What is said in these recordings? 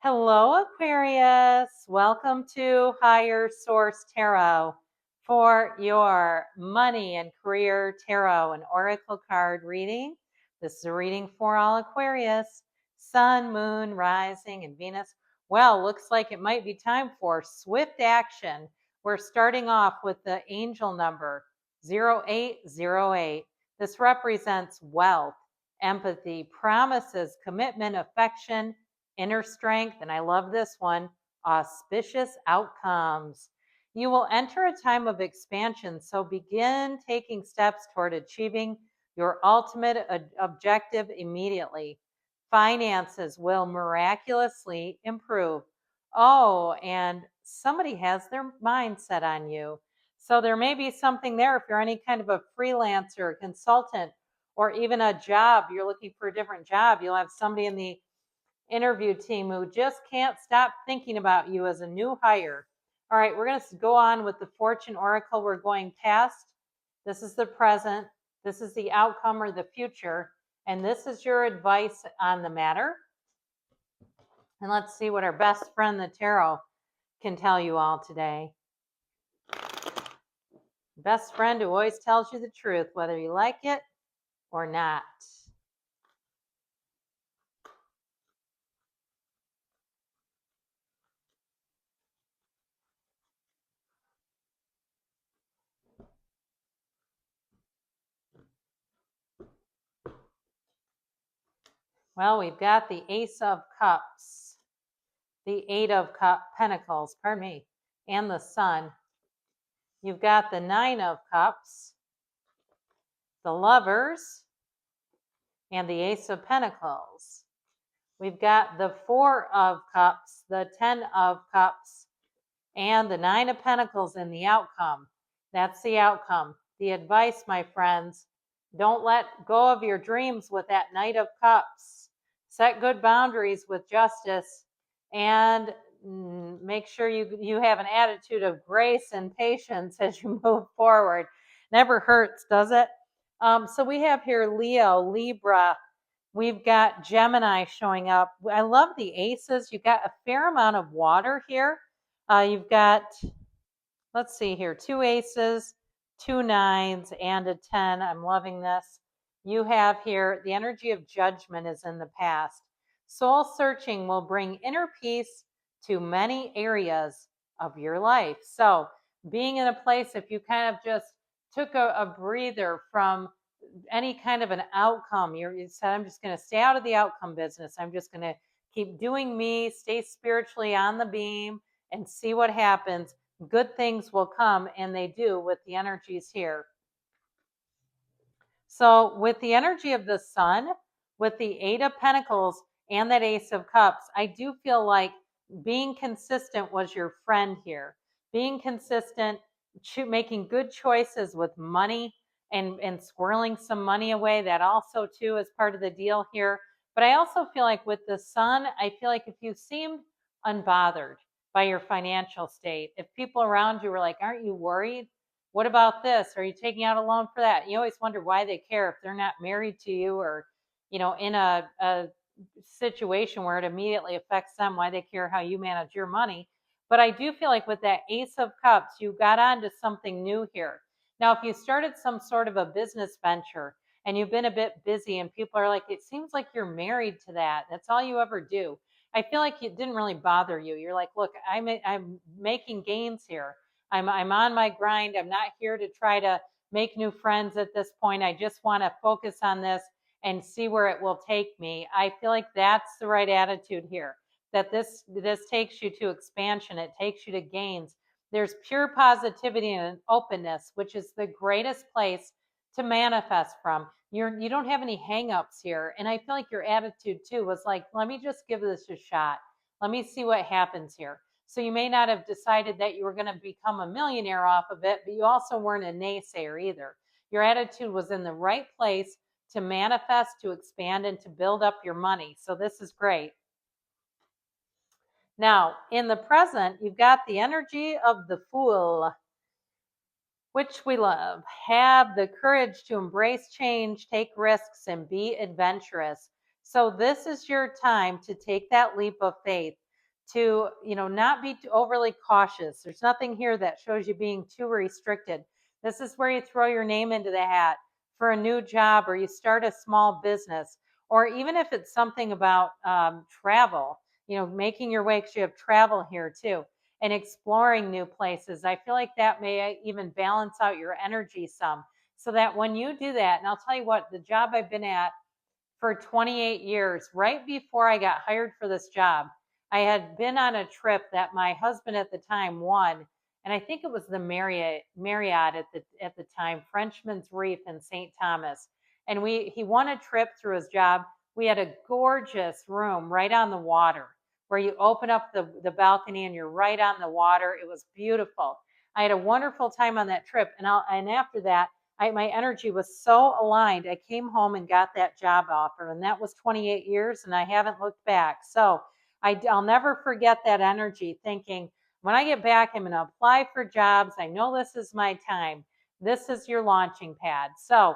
Hello, Aquarius. Welcome to Higher Source Tarot for your money and career tarot and oracle card reading. This is a reading for all Aquarius, Sun, Moon, Rising, and Venus. Well, looks like it might be time for swift action. We're starting off with the angel number 0808. This represents wealth, empathy, promises, commitment, affection, inner strength, and I love this one, auspicious outcomes. You will enter a time of expansion, so begin taking steps toward achieving your ultimate objective immediately. Finances will miraculously improve. Oh, and somebody has their mind set on you. So there may be something there if you're any kind of a freelancer, consultant, or even a job, you're looking for a different job. You'll have somebody in the interview team who just can't stop thinking about you as a new hire. All right, we're going to go on with the fortune oracle. We're going past. This is the present. This is the outcome or the future. And this is your advice on the matter. And let's see what our best friend, the tarot, can tell you all today. Best friend who always tells you the truth, whether you like it or not. Well, we've got the Ace of Cups, the Eight of Pentacles, pardon me, and the Sun. You've got the Nine of Cups, the Lovers, and the Ace of Pentacles. We've got the Four of Cups, the 10 of Cups, and the Nine of Pentacles in the outcome. That's the outcome. The advice, my friends, don't let go of your dreams with that Knight of Cups. Set good boundaries with justice and make sure you have an attitude of grace and patience as you move forward. Never hurts, does it? So we have here Leo, Libra. We've got Gemini showing up. I love the aces. You've got a fair amount of water here. You've got, let's see here, 2 aces, 2 nines, and a 10. I'm loving this. You have here the energy of judgment is in the past. Soul searching will bring inner peace to many areas of your life. So being in a place, if you kind of just took a breather from any kind of an outcome, you said, I'm just going to stay out of the outcome business. I'm just going to keep doing me, stay spiritually on the beam, and see what happens. Good things will come, and they do with the energies here. So with the energy of the Sun, with the Eight of Pentacles and that Ace of Cups, I do feel like being consistent was your friend here. Being consistent, making good choices with money and squirreling some money away, that also too is part of the deal here. But I also feel like with the Sun, I feel like if you seemed unbothered by your financial state, if people around you were like, aren't you worried? What about this? Are you taking out a loan for that? You always wonder why they care if they're not married to you or, in a situation where it immediately affects them, why they care how you manage your money. But I do feel like with that Ace of Cups, you got onto something new here. Now, if you started some sort of a business venture and you've been a bit busy and people are like, it seems like you're married to that. That's all you ever do. I feel like it didn't really bother you. You're like, look, I'm making gains here. I'm on my grind. I'm not here to try to make new friends at this point. I just want to focus on this and see where it will take me. I feel like that's the right attitude here. That this takes you to expansion. It takes you to gains. There's pure positivity and openness, which is the greatest place to manifest from. You don't have any hangups here. And I feel like your attitude too was like, let me just give this a shot. Let me see what happens here. So you may not have decided that you were going to become a millionaire off of it, but you also weren't a naysayer either. Your attitude was in the right place to manifest, to expand, and to build up your money. So this is great. Now, in the present, you've got the energy of the Fool, which we love. Have the courage to embrace change, take risks, and be adventurous. So this is your time to take that leap of faith. to, not be overly cautious. There's nothing here that shows you being too restricted. This is where you throw your name into the hat for a new job, or you start a small business, or even if it's something about travel, making your way, because you have travel here too, and exploring new places. I feel like that may even balance out your energy some, so that when you do that, and I'll tell you what, the job I've been at for 28 years, right before I got hired for this job, I had been on a trip that my husband at the time won, and I think it was the Marriott at the time, Frenchman's Reef in St. Thomas. And he won a trip through his job. We had a gorgeous room right on the water where you open up the balcony and you're right on the water. It was beautiful. I had a wonderful time on that trip, and after that, my energy was so aligned. I came home and got that job offer, and that was 28 years, and I haven't looked back. So I'll never forget that energy, thinking, when I get back, I'm going to apply for jobs. I know this is my time. This is your launching pad. So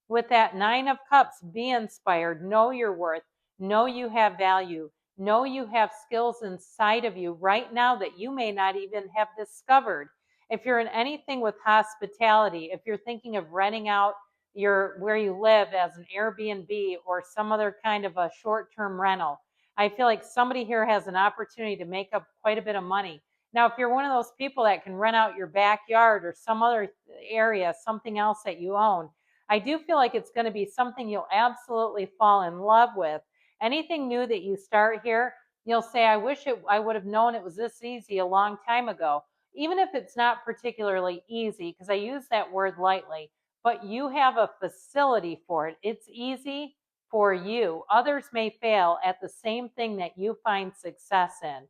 with that 9 of Cups, be inspired. Know your worth. Know you have value. Know you have skills inside of you right now that you may not even have discovered. If you're in anything with hospitality, if you're thinking of renting out where you live as an Airbnb or some other kind of a short-term rental, I feel like somebody here has an opportunity to make up quite a bit of money. Now, if you're one of those people that can rent out your backyard or some other area, something else that you own, I do feel like it's going to be something you'll absolutely fall in love with. Anything new that you start here, you'll say, I wish I would have known it was this easy a long time ago. Even if it's not particularly easy, because I use that word lightly, but you have a facility for it. It's easy for you. Others may fail at the same thing that you find success in.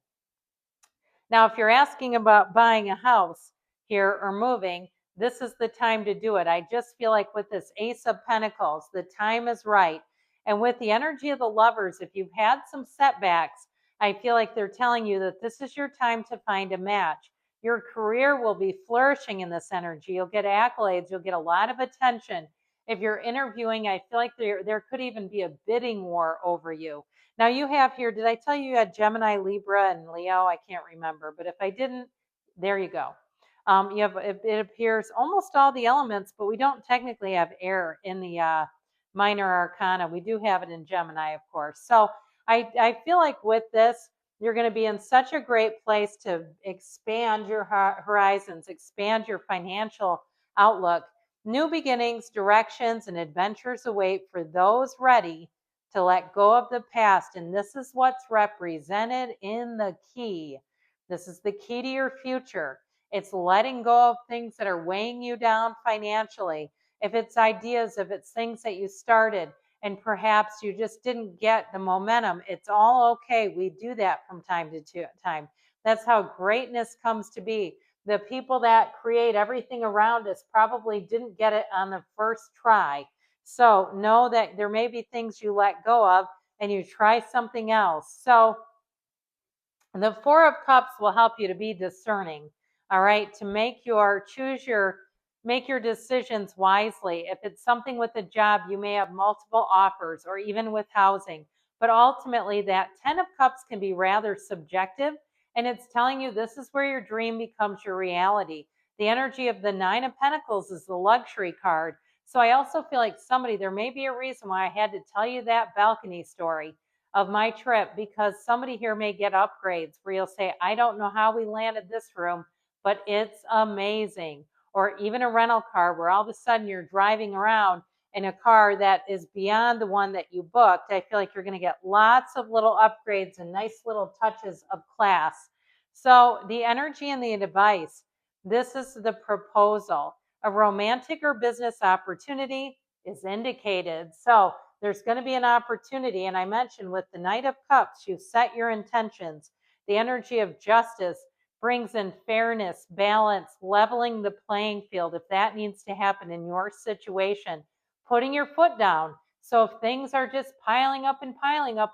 Now, if you're asking about buying a house here or moving, this is the time to do it. I just feel like with this Ace of Pentacles, the time is right. And with the energy of the Lovers, if you've had some setbacks, I feel like they're telling you that this is your time to find a match. Your career will be flourishing in this energy. You'll get accolades. You'll get a lot of attention. If you're interviewing, I feel like there could even be a bidding war over you. Now you have here, did I tell you had Gemini, Libra, and Leo? I can't remember, but if I didn't, there you go. You have, it appears almost all the elements, but we don't technically have air in the minor arcana. We do have it in Gemini, of course. So I feel like with this, you're going to be in such a great place to expand your horizons, expand your financial outlook. New beginnings, directions, and adventures await for those ready to let go of the past. And this is what's represented in the key. This is the key to your future. It's letting go of things that are weighing you down financially. If it's ideas, if it's things that you started and perhaps you just didn't get the momentum, it's all okay. We do that from time to time. That's how greatness comes to be. The people that create everything around us probably didn't get it on the first try. So know that there may be things you let go of and you try something else. So the Four of Cups will help you to be discerning, all right, to make your decisions wisely. If it's something with a job, you may have multiple offers, or even with housing. But ultimately, that 10 of Cups can be rather subjective, and it's telling you this is where your dream becomes your reality. The energy of the 9 of Pentacles is the luxury card. So I also feel like there may be a reason why I had to tell you that balcony story of my trip, because somebody here may get upgrades where you'll say, I don't know how we landed this room, but it's amazing. Or even a rental car where all of a sudden you're driving around in a car that is beyond the one that you booked. I feel like you're going to get lots of little upgrades and nice little touches of class. So the energy and the advice, this is the proposal. A romantic or business opportunity is indicated. So there's going to be an opportunity. And I mentioned with the Knight of Cups, you set your intentions. The energy of justice brings in fairness, balance, leveling the playing field. If that needs to happen in your situation, putting your foot down. So if things are just piling up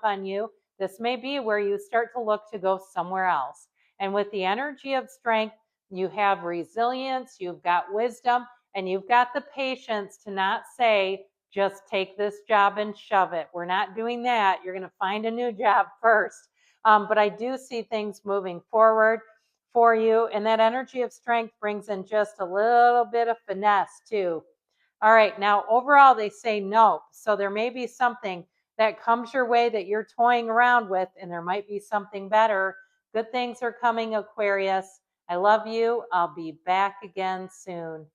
on you, this may be where you start to look to go somewhere else. And with the energy of strength, you have resilience, you've got wisdom, and you've got the patience to not say, just take this job and shove it. We're not doing that. You're going to find a new job first. but I do see things moving forward for you. And that energy of strength brings in just a little bit of finesse too. All right, now overall they say no. So there may be something that comes your way that you're toying around with, and there might be something better. Good things are coming, Aquarius. I love you. I'll be back again soon.